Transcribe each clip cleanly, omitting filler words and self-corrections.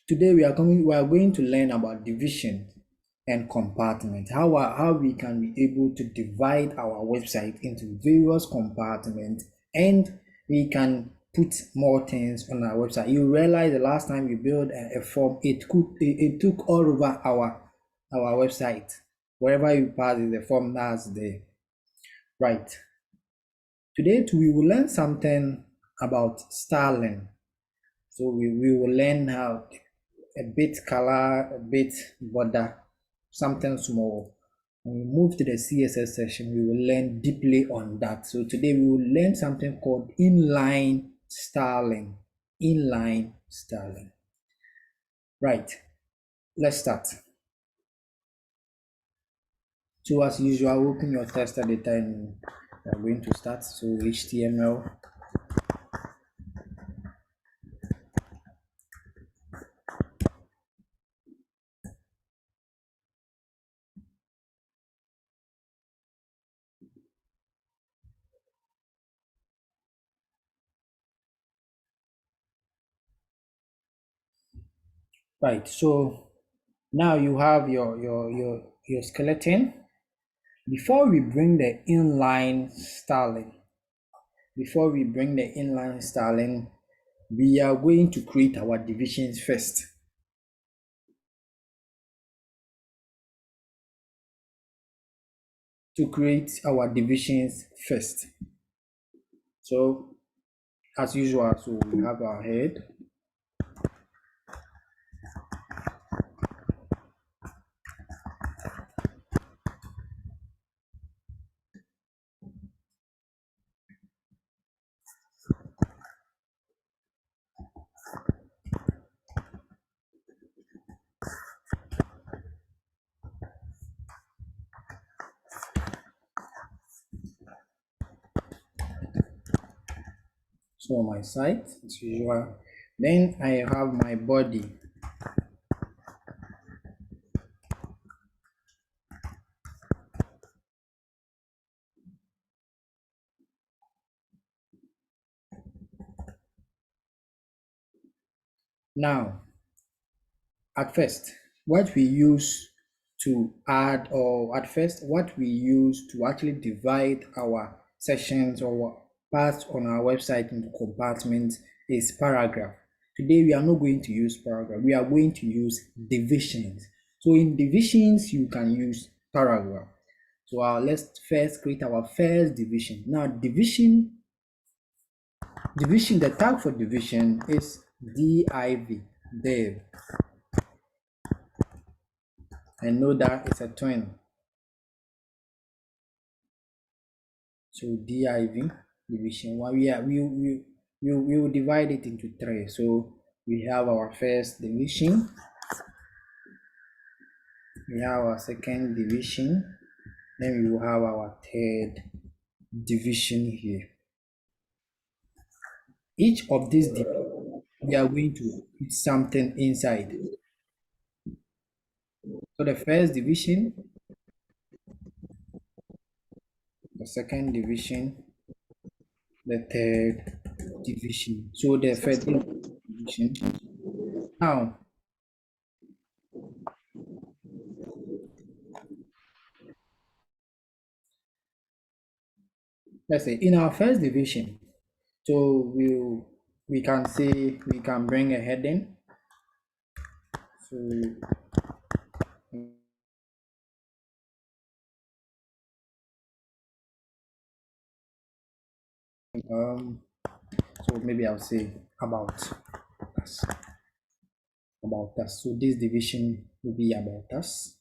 Today we are going to learn about division and compartment. How we can be able to divide our website into various compartments, and we can put more things on our website. You realize the last time we built a form, it took all over our website. Wherever you pass is the form that's there. Right. Today we will learn something about styling. So we will learn how a bit color, a bit border, something small. When we move to the CSS section, we will learn deeply on that. So today we will learn something called inline styling. Inline styling. Right, let's start. So as usual, open your test editor and we're going to start. So HTML. Right, so now you have your skeleton. Before we bring the inline styling, we are going to create our divisions first. So as usual, so we have our head. So on my side, as usual. Then I have my body. Now, at first, what we use to actually divide our sections or parts on our website into compartments is paragraph. Today we are not going to use paragraph, we are going to use divisions. So in divisions you can use paragraph. So let's first create our first division. Now division, the tag for division is div. And know that it's a twin. So div division one, we will divide it into three. So we have our first division, we have our second division, then we will have our third division here. Each of these divisions, we are going to put something inside. So the first division, the second division, the third division. So the first division. Now, let's say in our first division, so we can say we can bring a heading. So so maybe I'll say about us. So this division will be about us.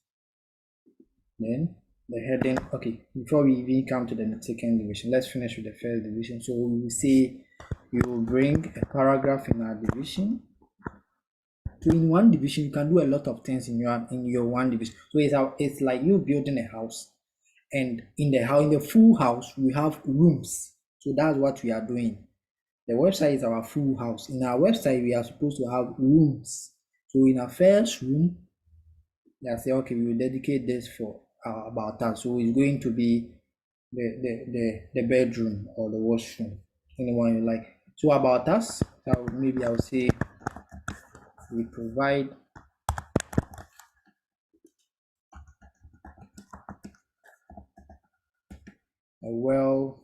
Then the heading. Okay, before we even come to the second division, let's finish with the first division. So we will say you will bring a paragraph in our division. So in one division, you can do a lot of things in your one division. So it's like you building a house, and in the full house we have rooms. So that's what we are doing. The website is our full house. In our website, we are supposed to have rooms. So in our first room, they say, okay, we will dedicate this for about us. So it's going to be the bedroom or the washroom, anyone you like. So about us, maybe I'll say we provide a well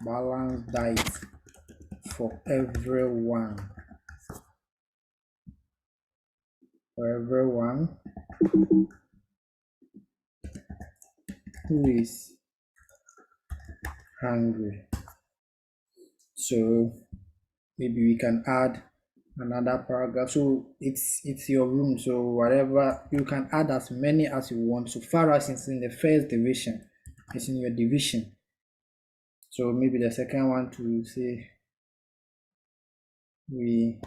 balanced diet for everyone who is hungry. So maybe we can add another paragraph. So it's your room, so whatever, you can add as many as you want, so far as it's in the first division, it's in your division. So maybe the second one to say we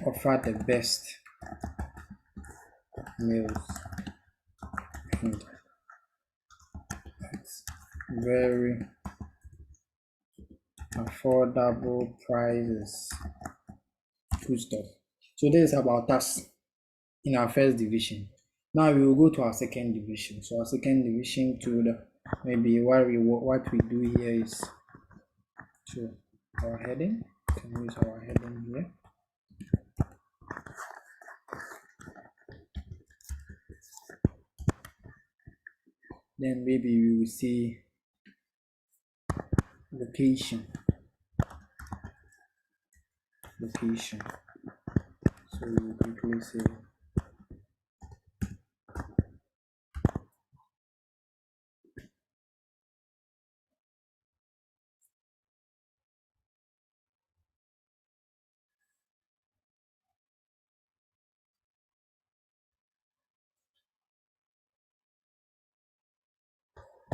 offer the best meals and at very affordable prices. Good stuff. So this is about us in our first division. Now we will go to our second division. So our second division to the maybe what we do here is to our heading. We can use our heading here. Then maybe we will see location. So we will quickly say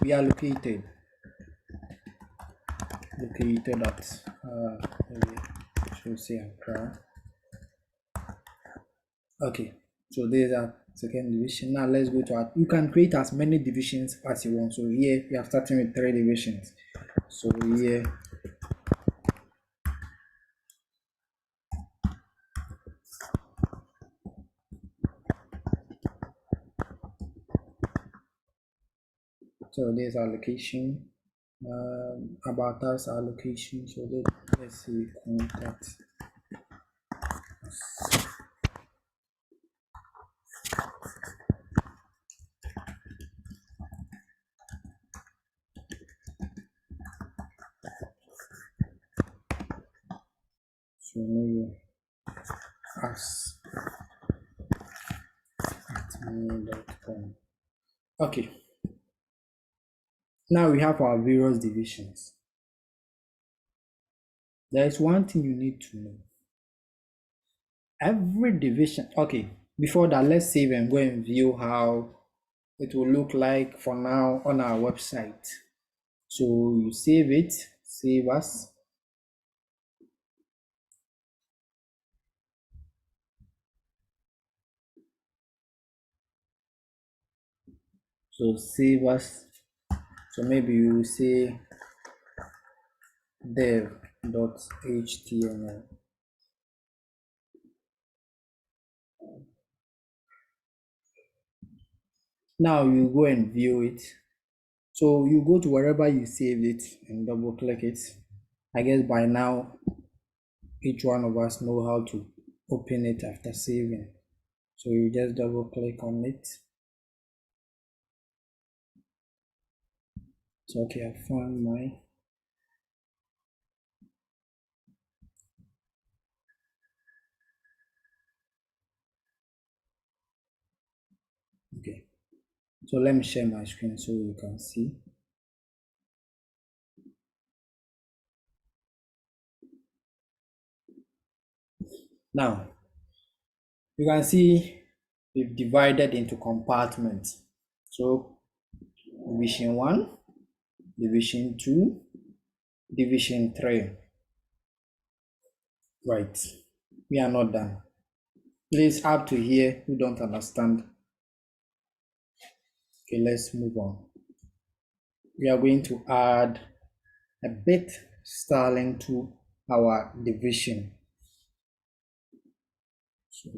we are located at maybe should say Accra. Okay, so these are second division. Now let's go to our, you can create as many divisions as you want. So here we are starting with 3 divisions. So here so there's our location, about us, our location. So let's see contact. So maybe us at mail.com. Okay, now we have our various divisions. There is one thing you need to know. Every division, okay, before that, let's save and go and view how it will look like for now on our website. So you save it, save as. So save as. So maybe you will say dev.html. Now you go and view it. So you go to wherever you saved it and double click it. I guess by now each one of us know how to open it after saving. So you just double click on it. So okay, I found mine. Okay, so let me share my screen so you can see. Now you can see we've divided into compartments. So division 1, division 2, division 3. Right, we are not done. Please, up to here, who don't understand. Okay, let's move on. We are going to add a bit styling to our division. So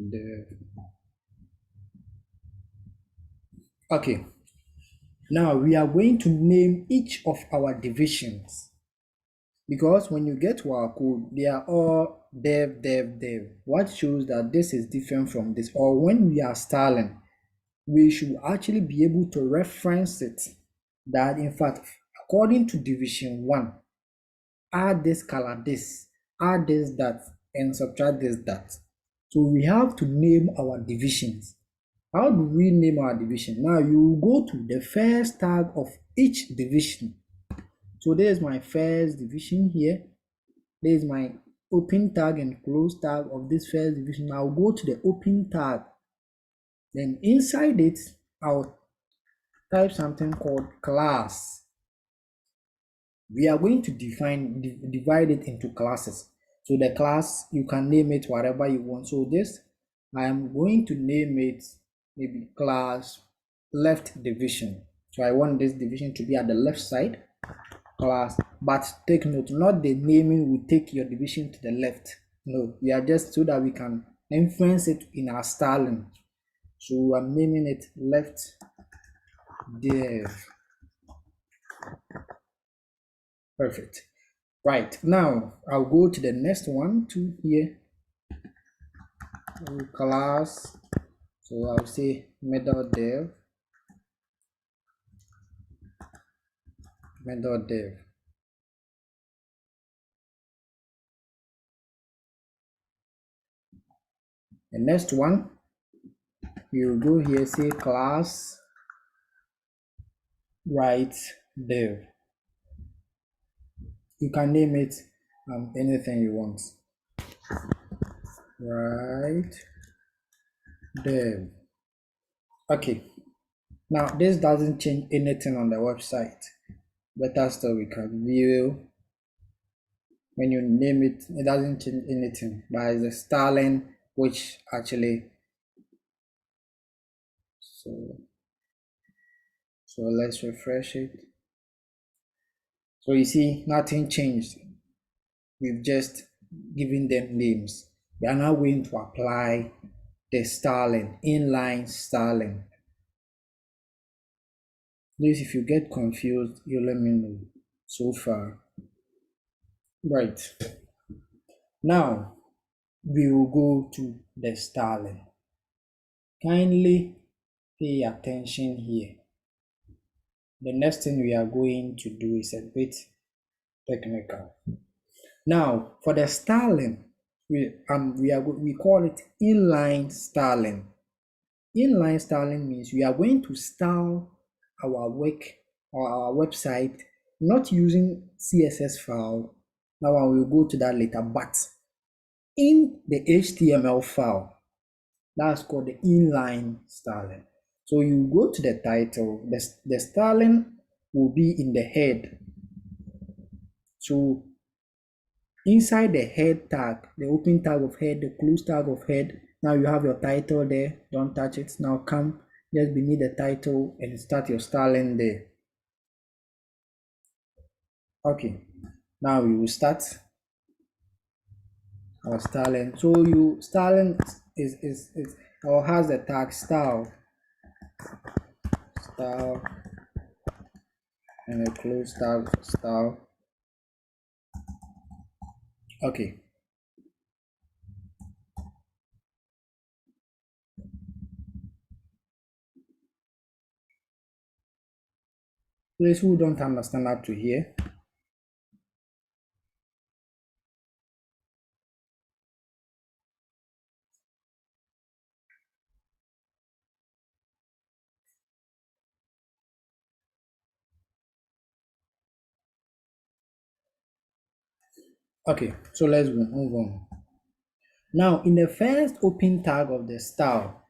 okay, now we are going to name each of our divisions. because when you get to our code, they are all dev. What shows that this is different from this, or when we are styling, we should actually be able to reference it, that in fact, according to division 1, add this color this, add this that, and subtract this that. So we have to name our divisions. How do we name our division? Now you go to the first tag of each division. So there's my first division here. There's my open tag and close tag of this first division. I'll go to the open tag. Then inside it, I'll type something called class. We are going to divide it into classes. So the class, you can name it whatever you want. So this, I am going to name it maybe class left division. So I want this division to be at the left side, class. But take note, not the naming will take your division to the left. No, we are just so that we can influence it in our styling. So I'm naming it left div. Perfect. Right, now I'll go to the next one to here, class. So I'll say middle div, middle div. The next one, you go here, say class right div. You can name it anything you want. Right div. Okay. Now this doesn't change anything on the website. Better still, we can view. When you name it, it doesn't change anything. But it's the styling which actually. So let's refresh it. So you see, nothing changed. We've just given them names. We are now going to apply the styling, inline styling. Please, if you get confused, you let me know so far. Right. Now, we will go to the styling. Kindly pay attention here. The next thing we are going to do is a bit technical. Now, for the styling, we call it inline styling. Inline styling means we are going to style our work or our website not using CSS file. Now I will go to that later, but in the HTML file. That's called the inline styling. So you go to the title, the styling will be in the head. So inside the head tag, the open tag of head, the close tag of head, now you have your title there. Don't touch it. Now come just beneath the title and start your styling there. Okay, now we will start our styling. So styling is or has the tag style and a close tag style. Okay. Please, who don't understand up to here? Okay, so let's move on. Now, in the first open tag of the style,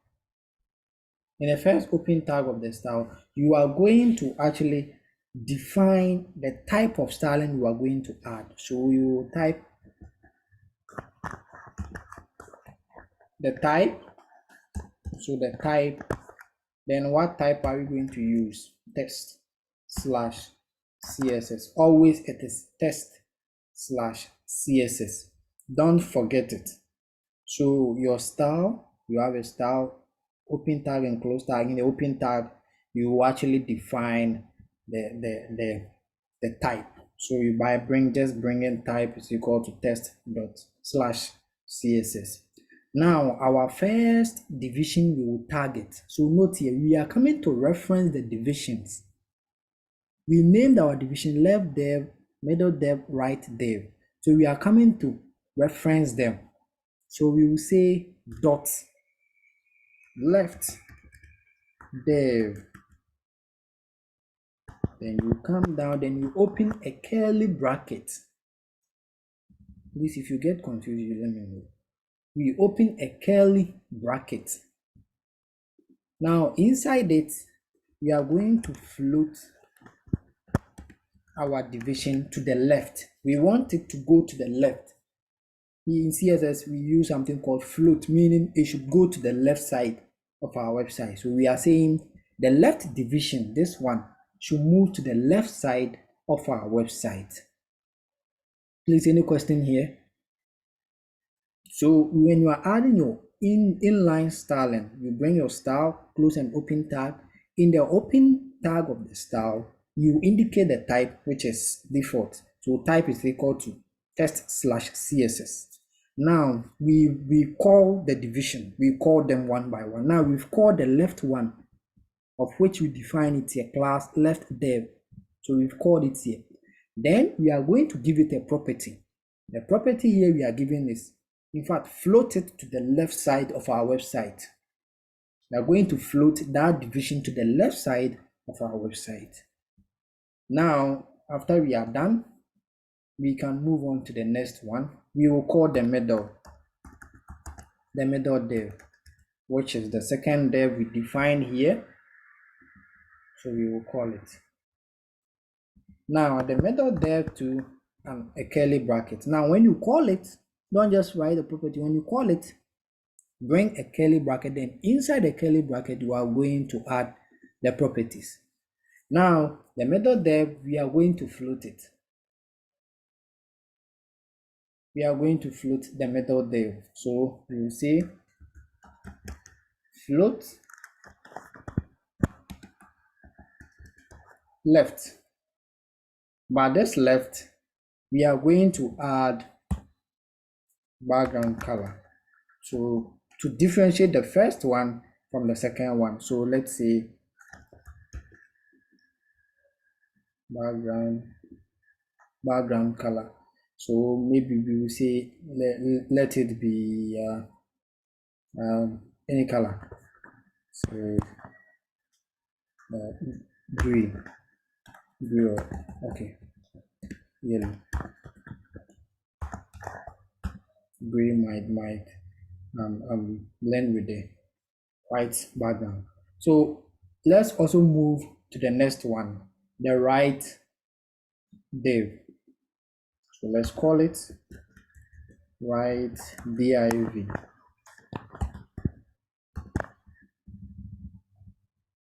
you are going to actually define the type of styling you are going to add. So you type the type. So the type, then what type are we going to use? Text/CSS. Always it is text/CSS. Don't forget it. So your style, you have a style, open tag and close tag. In the open tag, you actually define the type. So you just bring in type is equal to test./css. Now our first division we will target. So note here, we are coming to reference the divisions. We named our division left dev, middle dev, right dev. So we are coming to reference them. So we will say dot left dev. Then you come down, then you open a curly bracket. Please, if you get confused, you let me know. We open a curly bracket. Now inside it, we are going to float our division to the left. We want it to go to the left. In CSS, we use something called float, meaning it should go to the left side of our website. So we are saying the left division, this one, should move to the left side of our website. Please, any question here? So when you are adding your inline styling, you bring your style, close and open tag. In the open tag of the style, you indicate the type, which is default. So type is equal to test/css. Now we call the division, we call them one by one. Now we've called the left one, of which we define it here, class left dev. So we've called it here. Then we are going to give it a property. The property here we are giving is, in fact, float it to the left side of our website. We are going to float that division to the left side of our website. Now, after we are done, we can move on to the next one. We will call the middle dev, which is the second dev we define here. So we will call it. Now the middle dev to a curly bracket. Now when you call it, don't just write the property. When you call it, bring a curly bracket. Then inside the curly bracket, you are going to add the properties. Now the middle dev, we are going to float it. We are going to float the middle dev. So we will say float left. By this left, we are going to add background color. So to differentiate the first one from the second one. So let's say background color. So maybe we will say let it be any color. So green, okay, yellow. Green might blend with the white background. So let's also move to the next one, the right div. So let's call it right div.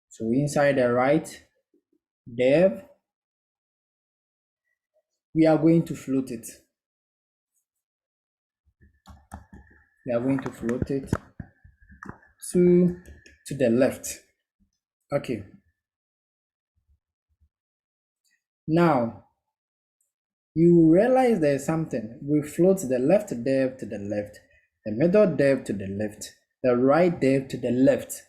So inside the right div, we are going to float it. We are going to float it to the left. Okay. Now you realize there's something. We float the left div to the left, the middle div to the left, the right div to the left.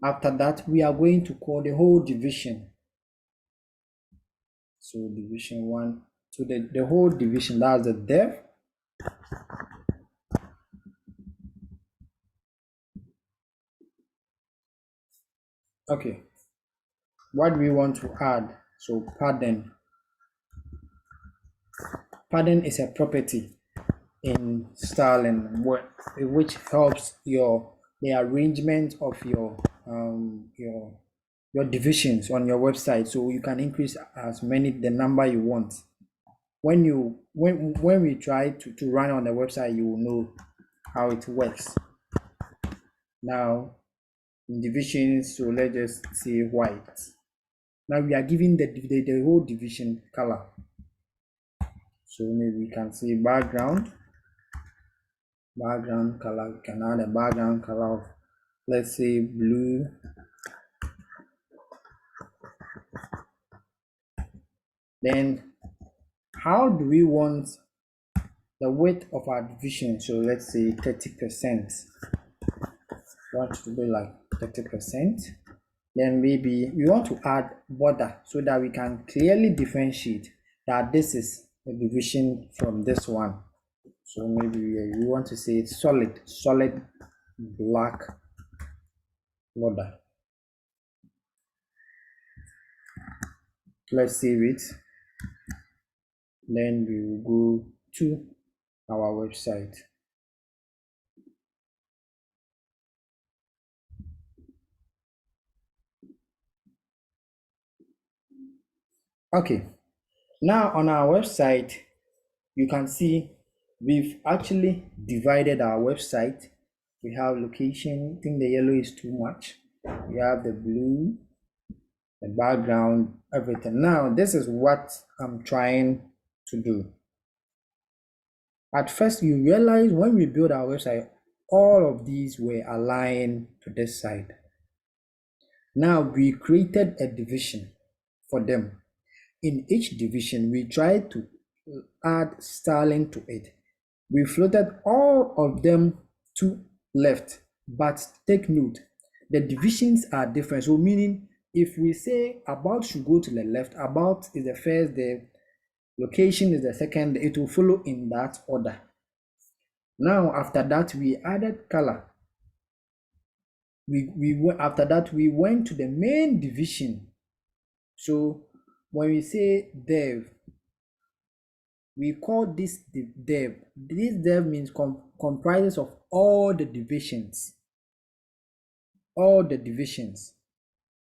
After that, we are going to call the whole division. So division one to the whole division, that's the div. Okay, what we want to add? So padding is a property in styling which helps the arrangement of your divisions on your website, so you can increase the number you want. When we try to run on the website, you will know how it works. Now in divisions, so let's just say white. Now we are giving the whole division color. So maybe we can say background color. We can add a background color of, let's say, blue. Then how do we want the width of our division? So let's say 30%. Want to be like 30%. Then maybe we want to add border so that we can clearly differentiate that this is a division from this one. So maybe we want to say it's solid black border. Let's save it. Then we will go to our website. Okay, now on our website, you can see we've actually divided our website. We have location. I think the yellow is too much. We have the blue, the background, everything. Now, this is what I'm trying to do. At first, you realize when we build our website, all of these were aligned to this side. Now, we created a division for them. In each division, we tried to add styling to it. We floated all of them to left, but take note, the divisions are different. So meaning, if we say about should go to the left, about is the first, the location is the second, it will follow in that order. Now, after that, we added color. After that, we went to the main division. So when we say dev, we call this dev. This dev means comprises of all the divisions. All the divisions.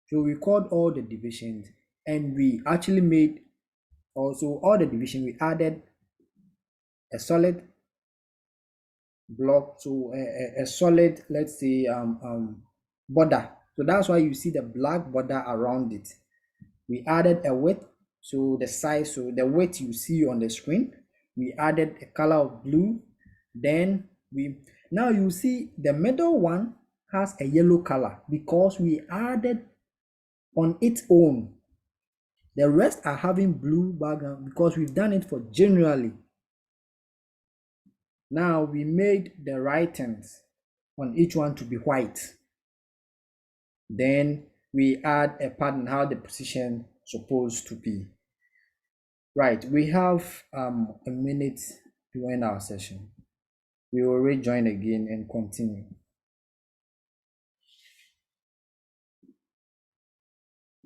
So we called all the divisions, and we actually made also all the division. We added a solid block, so a solid, let's say border. So that's why you see the black border around it. We added a width, so the size, so the width you see on the screen. We added a color of blue. Then now you see the middle one has a yellow color because we added on its own. The rest are having blue background because we've done it for generally. Now we made the writings on each one to be white. Then we add a pattern how the position supposed to be. Right, we have a minute to end our session. We will rejoin again and continue.